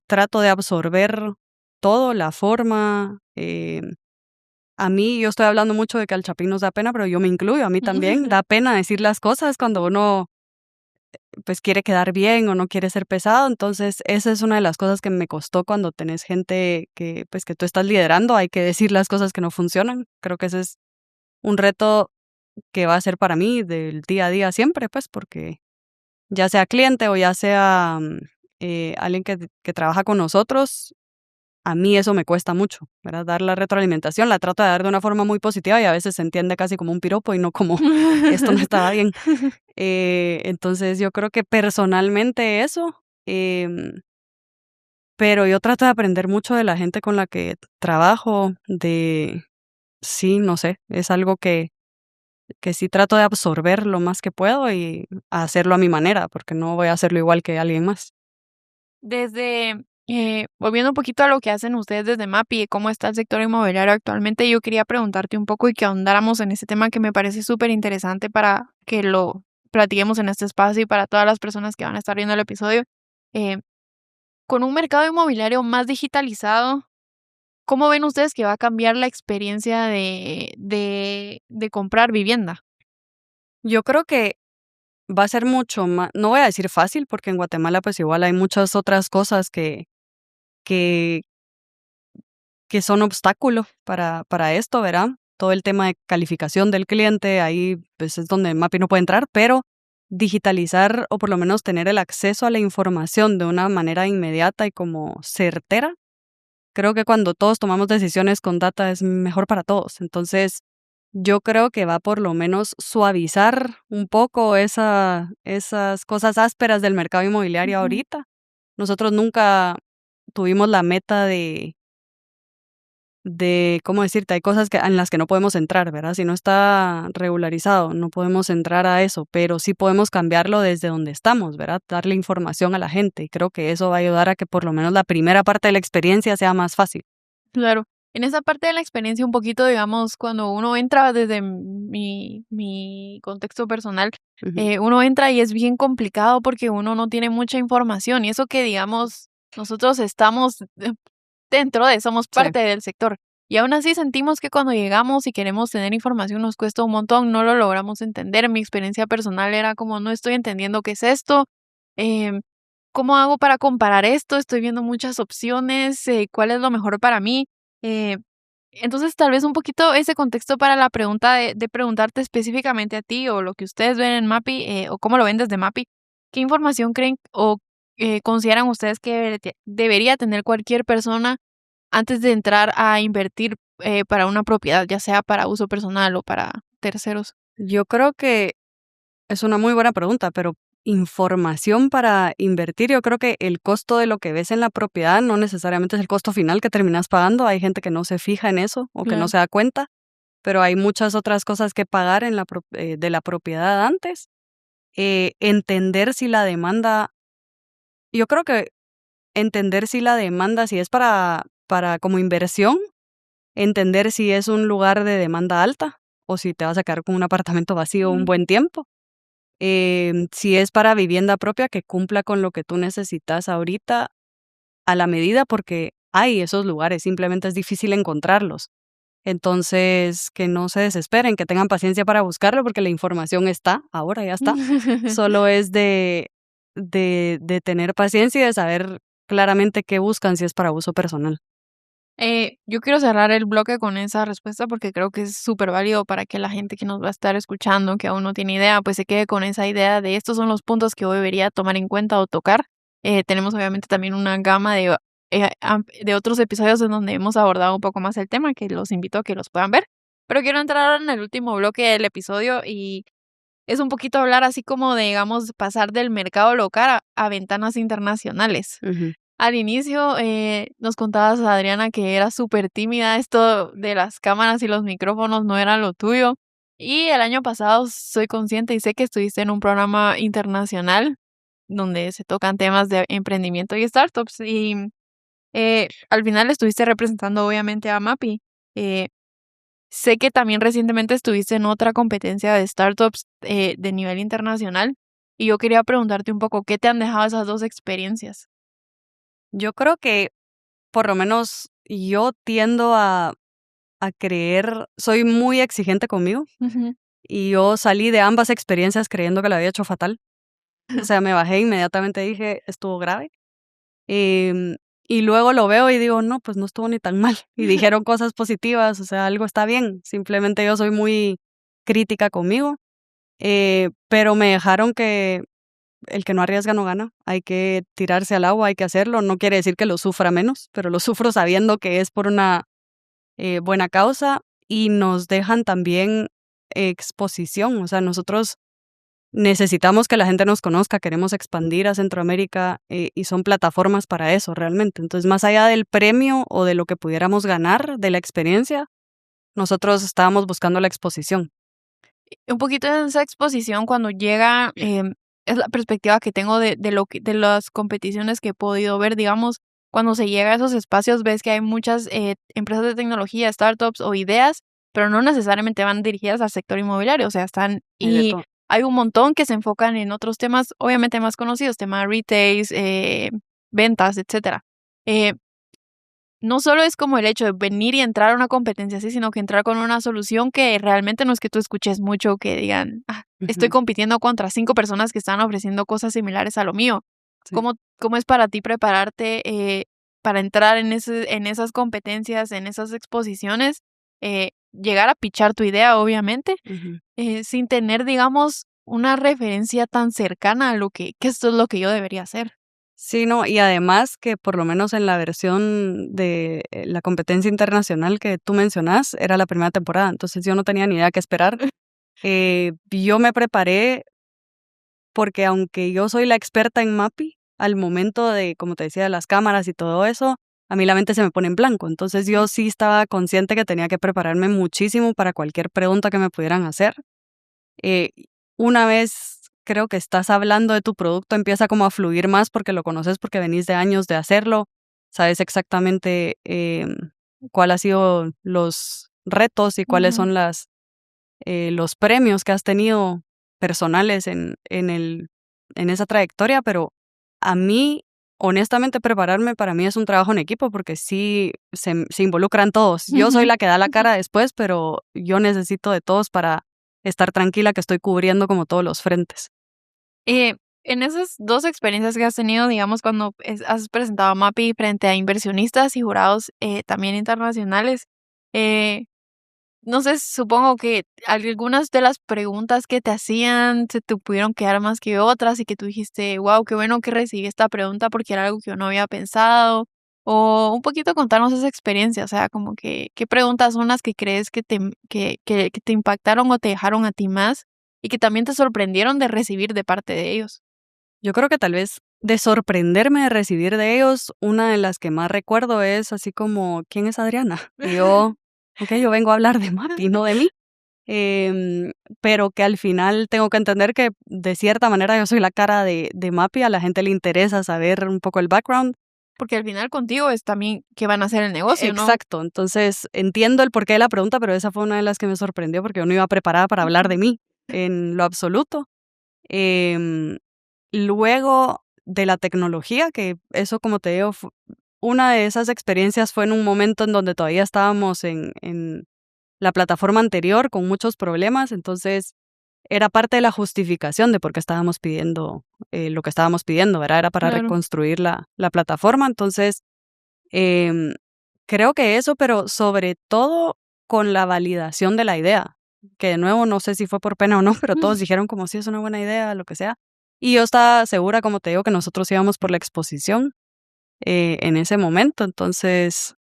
Trato de absorber todo, la forma. A mí, yo estoy hablando mucho de que al Chapín nos da pena, pero yo me incluyo, a mí también. Da pena decir las cosas cuando uno pues quiere quedar bien o no quiere ser pesado. Entonces, esa es una de las cosas que me costó cuando tenés gente que, pues, que tú estás liderando. Hay que decir las cosas que no funcionan. Creo que ese es un reto que va a ser para mí del día a día siempre, pues, porque ya sea cliente o ya sea alguien que trabaja con nosotros, a mí eso me cuesta mucho, ¿verdad? Dar la retroalimentación, la trato de dar de una forma muy positiva y a veces se entiende casi como un piropo y no como esto no estaba bien. Entonces yo creo que personalmente eso, pero yo trato de aprender mucho de la gente con la que trabajo, sí, no sé, es algo que sí trato de absorber lo más que puedo y hacerlo a mi manera, porque no voy a hacerlo igual que alguien más. Desde, volviendo un poquito a lo que hacen ustedes desde Mappy y cómo está el sector inmobiliario actualmente, yo quería preguntarte un poco y que ahondáramos en ese tema que me parece súper interesante para que lo platiquemos en este espacio y para todas las personas que van a estar viendo el episodio. Eh, con un mercado inmobiliario más digitalizado, ¿cómo ven ustedes que va a cambiar la experiencia de comprar vivienda? Yo creo que va a ser mucho más, no voy a decir fácil, porque en Guatemala pues igual hay muchas otras cosas que, que son obstáculos para esto, ¿verdad? Todo el tema de calificación del cliente, ahí pues es donde Mapi no puede entrar, pero digitalizar o por lo menos tener el acceso a la información de una manera inmediata y como certera. Creo que cuando todos tomamos decisiones con data es mejor para todos. Entonces, yo creo que va a por lo menos suavizar un poco esas cosas ásperas del mercado inmobiliario Ujú. ahorita. Nosotros nunca tuvimos la meta ¿cómo decirte? Hay cosas en las que no podemos entrar, ¿verdad? Si no está regularizado, no podemos entrar a eso, pero sí podemos cambiarlo desde donde estamos, ¿verdad? Darle información a la gente y creo que eso va a ayudar a que por lo menos la primera parte de la experiencia sea más fácil. Claro. En esa parte de la experiencia, un poquito, digamos, cuando uno entra desde mi contexto personal, Ujú. uno entra y es bien complicado porque uno no tiene mucha información. Y eso que, digamos, nosotros estamos dentro de, somos Sí. parte del sector. Y aún así sentimos que cuando llegamos y queremos tener información nos cuesta un montón, no lo logramos entender. Mi experiencia personal era como, no estoy entendiendo qué es esto. em, ¿Cómo hago para comparar esto? Estoy viendo muchas opciones, ¿cuál es lo mejor para mí? Eh, entonces, tal vez un poquito ese contexto para la pregunta de preguntarte específicamente a ti o lo que ustedes ven en Mappy, o cómo lo ven desde Mappy, ¿qué información creen o consideran ustedes que debería tener cualquier persona antes de entrar a invertir para una propiedad, ya sea para uso personal o para terceros? Yo creo que es una muy buena pregunta, pero información para invertir, yo creo que el costo de lo que ves en la propiedad no necesariamente es el costo final que terminas pagando. Hay gente que no se fija en eso o que no Claro. se da cuenta, pero hay muchas otras cosas que pagar de la propiedad antes. Entender si la demanda, yo creo que entender si la demanda, si es para como inversión, entender si es un lugar de demanda alta o si te vas a quedar con un apartamento vacío un Mm. buen tiempo. Si es para vivienda propia, que cumpla con lo que tú necesitas ahorita a la medida, porque hay esos lugares, simplemente es difícil encontrarlos. Entonces, que no se desesperen, que tengan paciencia para buscarlo, porque la información está, ahora ya está. Solo es de tener paciencia y de saber claramente qué buscan si es para uso personal. Yo quiero cerrar el bloque con esa respuesta porque creo que es súper válido para que la gente que nos va a estar escuchando, que aún no tiene idea, pues se quede con esa idea de estos son los puntos que yo debería tomar en cuenta o tocar. Tenemos obviamente también una gama de otros episodios en donde hemos abordado un poco más el tema, que los invito a que los puedan ver. Pero quiero entrar ahora en el último bloque del episodio y es un poquito hablar así como de, digamos, pasar del mercado local a ventanas internacionales. Ujú. Al inicio, nos contabas, Adriana, que eras súper tímida, esto de las cámaras y los micrófonos no era lo tuyo. Y el año pasado soy consciente y sé que estuviste en un programa internacional donde se tocan temas de emprendimiento y startups. Y al final estuviste representando obviamente a Mappy. Sé que también recientemente estuviste en otra competencia de startups de nivel internacional y yo quería preguntarte un poco, ¿qué te han dejado esas dos experiencias? Yo creo que por lo menos yo tiendo a creer, soy muy exigente conmigo Ujú. y yo salí de ambas experiencias creyendo que lo había hecho fatal. O sea, me bajé inmediatamente, dije, estuvo grave. Em, y luego lo veo y digo, no, pues no estuvo ni tan mal. Y dijeron cosas positivas, o sea, algo está bien. Simplemente yo soy muy crítica conmigo, pero me dejaron que el que no arriesga no gana. Hay que tirarse al agua, hay que hacerlo. No quiere decir que lo sufra menos, pero lo sufro sabiendo que es por una buena causa y nos dejan también exposición. O sea, nosotros necesitamos que la gente nos conozca, queremos expandir a Centroamérica y son plataformas para eso realmente. Entonces, más allá del premio o de lo que pudiéramos ganar de la experiencia, nosotros estábamos buscando la exposición. Un poquito en esa exposición cuando llega, es la perspectiva que tengo de lo que de las competiciones que he podido ver, digamos, cuando se llega a esos espacios, ves que hay muchas, empresas de tecnología, startups o ideas, pero no necesariamente van dirigidas al sector inmobiliario, o sea, están Hay de y todo. hay un montón que se enfocan en otros temas, obviamente más conocidos, tema retails, ventas, etcétera. Eh, no solo es como el hecho de venir y entrar a una competencia así, sino que entrar con una solución que realmente no es que tú escuches mucho que digan: "Ah, estoy Ujú, compitiendo contra 5 personas que están ofreciendo cosas similares a lo mío". sí. ¿Cómo es para ti prepararte, para entrar en esas competencias, en esas exposiciones? Llegar a pichar tu idea, obviamente, Ujú. sin tener, digamos, una referencia tan cercana a lo que esto es lo que yo debería hacer. Sí, no, y además que por lo menos en la versión de la competencia internacional que tú mencionas, era la primera temporada, entonces yo no tenía ni idea qué esperar. Yo me preparé porque aunque yo soy la experta en Mappy, al momento de, como te decía, de las cámaras y todo eso, a mí la mente se me pone en blanco. Entonces yo sí estaba consciente que tenía que prepararme muchísimo para cualquier pregunta que me pudieran hacer. Eh, una vez creo que estás hablando de tu producto, empieza como a fluir más porque lo conoces, porque venís de años de hacerlo, sabes exactamente cuál ha sido los retos y cuáles Ujú. son los premios que has tenido personales en esa trayectoria, pero a mí, honestamente, prepararme para mí es un trabajo en equipo porque sí se involucran todos. Yo soy la que da la cara después, pero yo necesito de todos para estar tranquila que estoy cubriendo como todos los frentes. Eh, en esas 2 experiencias que has tenido, digamos, cuando has presentado Mapi frente a inversionistas y jurados, también internacionales, eh, no sé, supongo que algunas de las preguntas que te hacían se te pudieron quedar más que otras y que tú dijiste: "Guau, qué bueno que recibí esta pregunta porque era algo que yo no había pensado", o un poquito contarnos esa experiencia, o sea, como que, ¿qué preguntas son las que crees que que te impactaron o te dejaron a ti más y que también te sorprendieron de recibir de parte de ellos? Yo creo que tal vez de sorprenderme de recibir de ellos, una de las que más recuerdo es así como, ¿quién es Adriana? Y yo, ok, yo vengo a hablar de Mapi, no de mí. Em, pero que al final tengo que entender que de cierta manera yo soy la cara de Mapi, a la gente le interesa saber un poco el background. Porque al final contigo es también que van a hacer el negocio, ¿no? Exacto, entonces entiendo el porqué de la pregunta, pero esa fue una de las que me sorprendió porque yo no iba preparada para hablar de Ujú. mí en lo absoluto. Em, luego de la tecnología, que eso como te digo, una de esas experiencias fue en un momento en donde todavía estábamos en la plataforma anterior con muchos problemas, entonces era parte de la justificación de por qué estábamos pidiendo lo que estábamos pidiendo, ¿verdad? Era para Claro. reconstruir la plataforma. Entonces, em, creo que eso, pero sobre todo con la validación de la idea, que de nuevo no sé si fue por pena o no, pero todos dijeron como si es una buena idea, lo que sea. Y yo estaba segura, como te digo, que nosotros íbamos por la exposición en ese momento. Entonces,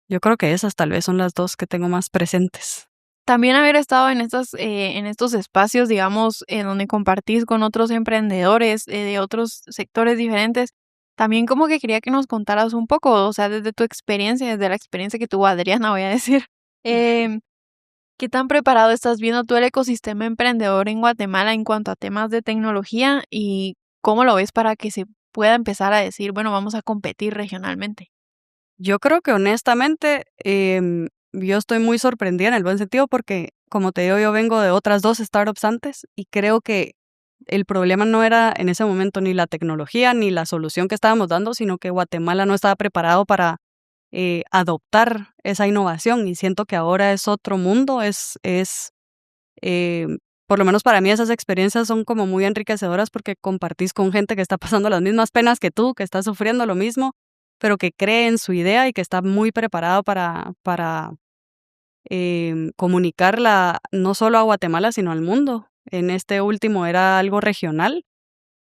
yo creo que esas tal vez son las dos que tengo más presentes. También haber estado en estos espacios, digamos, en donde compartís con otros emprendedores, de otros sectores diferentes, también como que quería que nos contaras un poco, o sea, desde tu experiencia, desde la experiencia que tuvo Adriana, voy a decir, em, ¿qué tan preparado estás viendo tú el ecosistema emprendedor en Guatemala en cuanto a temas de tecnología y cómo lo ves para que se pueda empezar a decir, bueno, vamos a competir regionalmente? Yo creo que honestamente yo estoy muy sorprendida en el buen sentido porque, como te digo, yo vengo de otras 2 startups antes y creo que el problema no era en ese momento ni la tecnología ni la solución que estábamos dando, sino que Guatemala no estaba preparado para adoptar esa innovación y siento que ahora es otro mundo, eh, por lo menos para mí esas experiencias son como muy enriquecedoras porque compartís con gente que está pasando las mismas penas que tú, que está sufriendo lo mismo, pero que cree en su idea y que está muy preparado para comunicarla no solo a Guatemala, sino al mundo. En este último era algo regional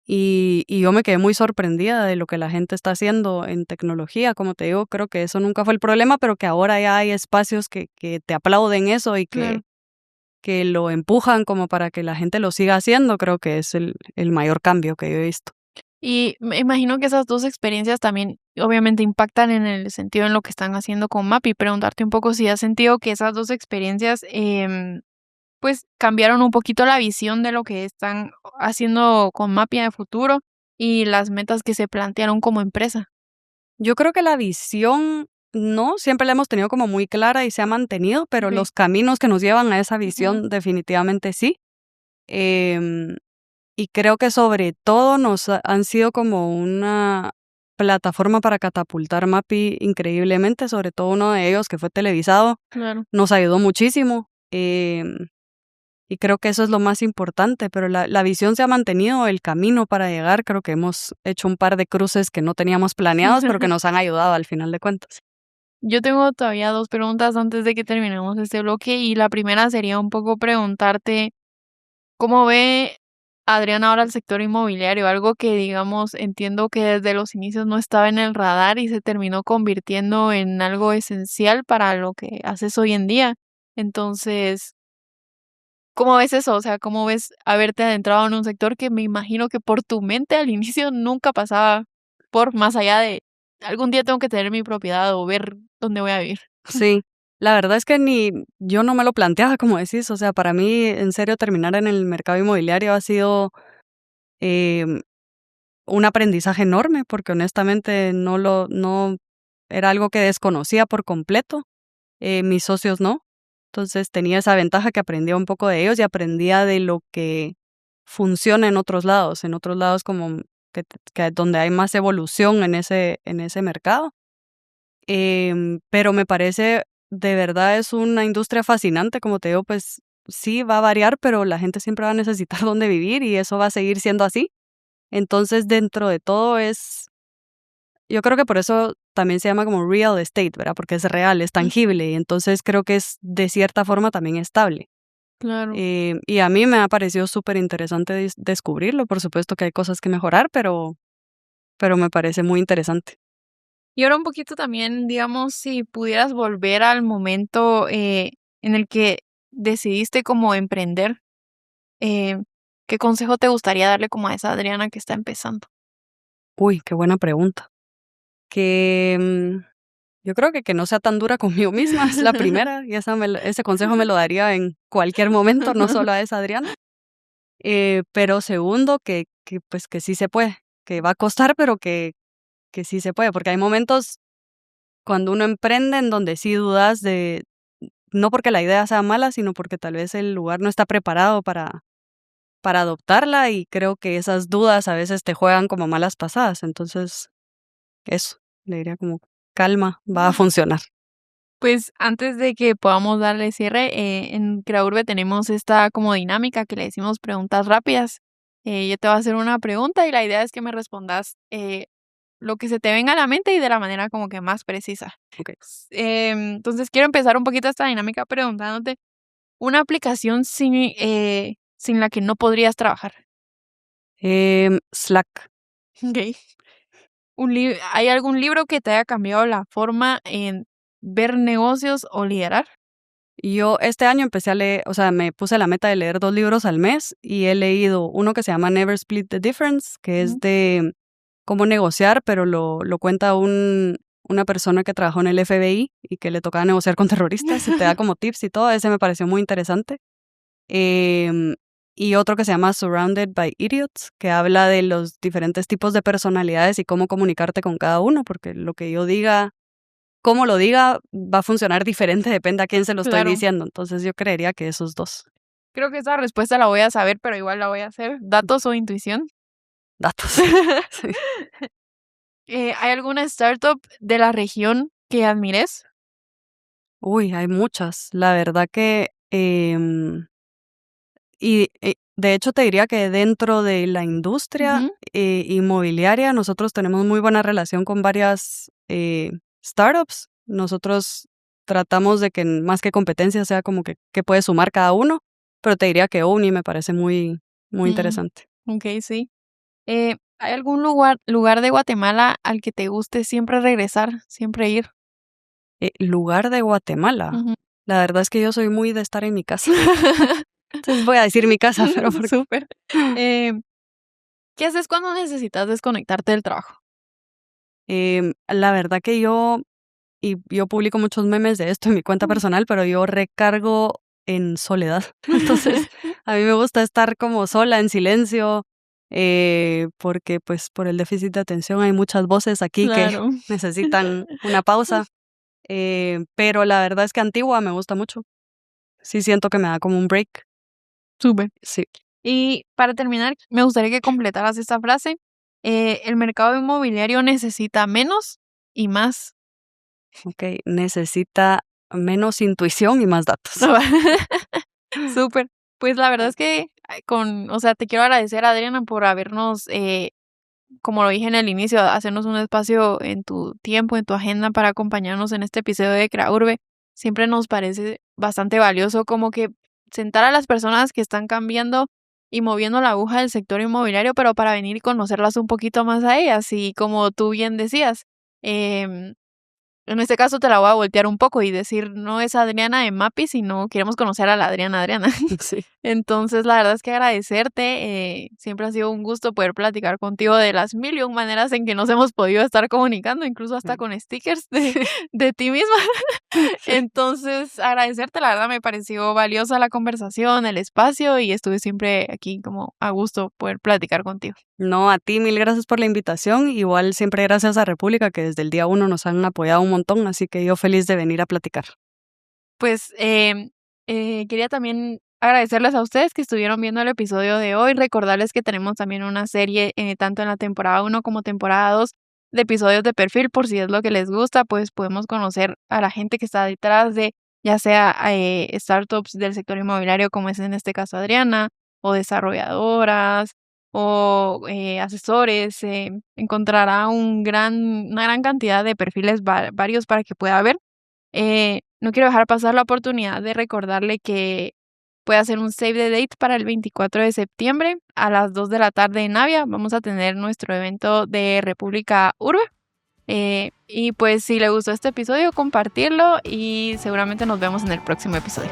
y yo me quedé muy sorprendida de lo que la gente está haciendo en tecnología. Como te digo, creo que eso nunca fue el problema, pero que ahora ya hay espacios que te aplauden eso y Claro. que lo empujan como para que la gente lo siga haciendo, creo que es el mayor cambio que yo he visto. Y me imagino que esas 2 experiencias también, obviamente, impactan en el sentido en lo que están haciendo con Mapi. Preguntarte un poco si has sentido que esas 2 experiencias, pues, cambiaron un poquito la visión de lo que están haciendo con Mapi en el futuro y las metas que se plantearon como empresa. Yo creo que la visión, no, siempre la hemos tenido como muy clara y se ha mantenido, pero Okey. los caminos que nos llevan a esa Ujú. visión definitivamente sí. Em, y creo que sobre todo han sido como una plataforma para catapultar Mapi increíblemente, sobre todo uno de ellos que fue televisado, Claro. nos ayudó muchísimo. Y creo que eso es lo más importante, pero la visión se ha mantenido, el camino para llegar, creo que hemos hecho un par de cruces que no teníamos planeados, pero que nos han ayudado al final de cuentas. Yo tengo todavía 2 preguntas antes de que terminemos este bloque, y la primera sería un poco preguntarte, ¿cómo ve Adriana ahora el sector inmobiliario? Algo que, digamos, entiendo que desde los inicios no estaba en el radar y se terminó convirtiendo en algo esencial para lo que haces hoy en día. Entonces, ¿cómo ves eso? O sea, ¿cómo ves haberte adentrado en un sector que me imagino que por tu mente al inicio nunca pasaba por más allá de algún día tengo que tener mi propiedad o ver dónde voy a vivir? Sí, la verdad es que ni yo no me lo planteaba, como decís, o sea, para mí, en serio, terminar en el mercado inmobiliario ha sido em, un aprendizaje enorme, porque honestamente no era algo que desconocía por completo, mis socios no. Entonces tenía esa ventaja que aprendía un poco de ellos y aprendía de lo que funciona en otros lados como que donde hay más evolución en ese mercado. Pero me parece, de verdad es una industria fascinante, como te digo, pues sí va a variar, pero la gente siempre va a necesitar dónde vivir y eso va a seguir siendo así. Entonces, dentro de todo yo creo que por eso también se llama como real estate, ¿verdad? Porque es real, es Mm, tangible y entonces creo que es de cierta forma también estable. claro. Y a mí me ha parecido súper interesante descubrirlo. Por supuesto que hay cosas que mejorar, pero me parece muy interesante. Y ahora un poquito también, digamos, si pudieras volver al momento, en el que decidiste como emprender, eh, ¿qué consejo te gustaría darle como a esa Adriana que está empezando? Uy, qué buena pregunta. Que yo creo que no sea tan dura conmigo misma es la primera y ese consejo me lo daría en cualquier momento, no solo a esa Adriana. Pero segundo, pues que sí se puede, que va a costar, pero que sí se puede, porque hay momentos cuando uno emprende en donde sí dudas no porque la idea sea mala, sino porque tal vez el lugar no está preparado para adoptarla y creo que esas dudas a veces te juegan como malas pasadas. Entonces, eso, le diría como calma, va a funcionar. Pues antes de que podamos darle cierre, en Creaurbe tenemos esta como dinámica que le decimos preguntas rápidas. Yo te voy a hacer una pregunta y la idea es que me respondas lo que se te venga a la mente y de la manera como que más precisa. Ok. Entonces quiero empezar un poquito esta dinámica preguntándote una aplicación sin la que no podrías trabajar. Slack. Ok. ¿Hay algún libro que te haya cambiado la forma en ver negocios o liderar? Yo este año empecé a leer, o sea, me puse la meta de leer 2 libros al mes y he leído uno que se llama Never Split the Difference, que es Ujú. de cómo negociar, pero lo cuenta una persona que trabajó en el FBI y que le tocaba negociar con terroristas y te da como tips y todo. Ese me pareció muy interesante. Em, y otro que se llama Surrounded by Idiots, que habla de los diferentes tipos de personalidades y cómo comunicarte con cada uno, porque lo que yo diga cómo lo diga va a funcionar diferente, depende a quién se lo estoy Claro. diciendo. Entonces yo creería que esos dos Creo que esa respuesta la voy a saber, pero igual la voy a hacer. ¿Datos o intuición? datos. Sí. ¿Hay alguna startup de la región que admires? Uy, hay muchas. La verdad que, de hecho te diría que dentro de la industria Ujú. inmobiliaria nosotros tenemos muy buena relación con varias startups. Nosotros tratamos de que más que competencia sea como que puede sumar cada uno, pero te diría que Uni me parece muy, muy Mm, interesante. ok, sí. ¿Hay algún lugar de Guatemala al que te guste siempre regresar, siempre ir? Lugar de Guatemala. Ujú. La verdad es que yo soy muy de estar en mi casa. Entonces voy a decir mi casa, pero porque Súper. Em, ¿Qué haces cuando necesitas desconectarte del trabajo? La verdad que yo publico muchos memes de esto en mi cuenta personal, pero yo recargo en soledad. Entonces, a mí me gusta estar como sola, en silencio, porque pues por el déficit de atención hay muchas voces aquí que Claro. necesitan una pausa. Pero la verdad es que Antigua me gusta mucho. Sí siento que me da como un break. Súper. Sí, Y para terminar, me gustaría que completaras esta frase. El mercado inmobiliario necesita menos y más. ok. Necesita menos intuición y más datos. Súper. Pues la verdad es que o sea, te quiero agradecer, Adriana, por habernos, como lo dije en el inicio, hacernos un espacio en tu tiempo, en tu agenda para acompañarnos en este episodio de Craurbe. Siempre nos parece bastante valioso como que sentar a las personas que están cambiando y moviendo la aguja del sector inmobiliario, pero para venir y conocerlas un poquito más a ellas. Y como tú bien decías, em, en este caso te la voy a voltear un poco y decir, no es Adriana de Mapi, sino queremos conocer a la Adriana. Sí. Entonces, la verdad es que agradecerte, siempre ha sido un gusto poder platicar contigo de las mil y un maneras en que nos hemos podido estar comunicando, incluso hasta con stickers de ti misma. Entonces, agradecerte, la verdad me pareció valiosa la conversación, el espacio y estuve siempre aquí como a gusto poder platicar contigo. No, a ti mil gracias por la invitación. Igual siempre gracias a República, que desde el día uno nos han apoyado un montón, así que yo feliz de venir a platicar. Pues quería también agradecerles a ustedes que estuvieron viendo el episodio de hoy, recordarles que tenemos también una serie tanto en la temporada 1 como temporada 2 de episodios de perfil, por si es lo que les gusta, pues podemos conocer a la gente que está detrás de ya sea startups del sector inmobiliario, como es en este caso Adriana, o desarrolladoras, o asesores. Encontrará una gran cantidad de perfiles varios para que pueda ver. No quiero dejar pasar la oportunidad de recordarle que puede hacer un save the date para el 24 de septiembre a las 2 de la tarde en Navia. Vamos a tener nuestro evento de República Urbe. Y pues si le gustó este episodio, compartirlo y seguramente nos vemos en el próximo episodio.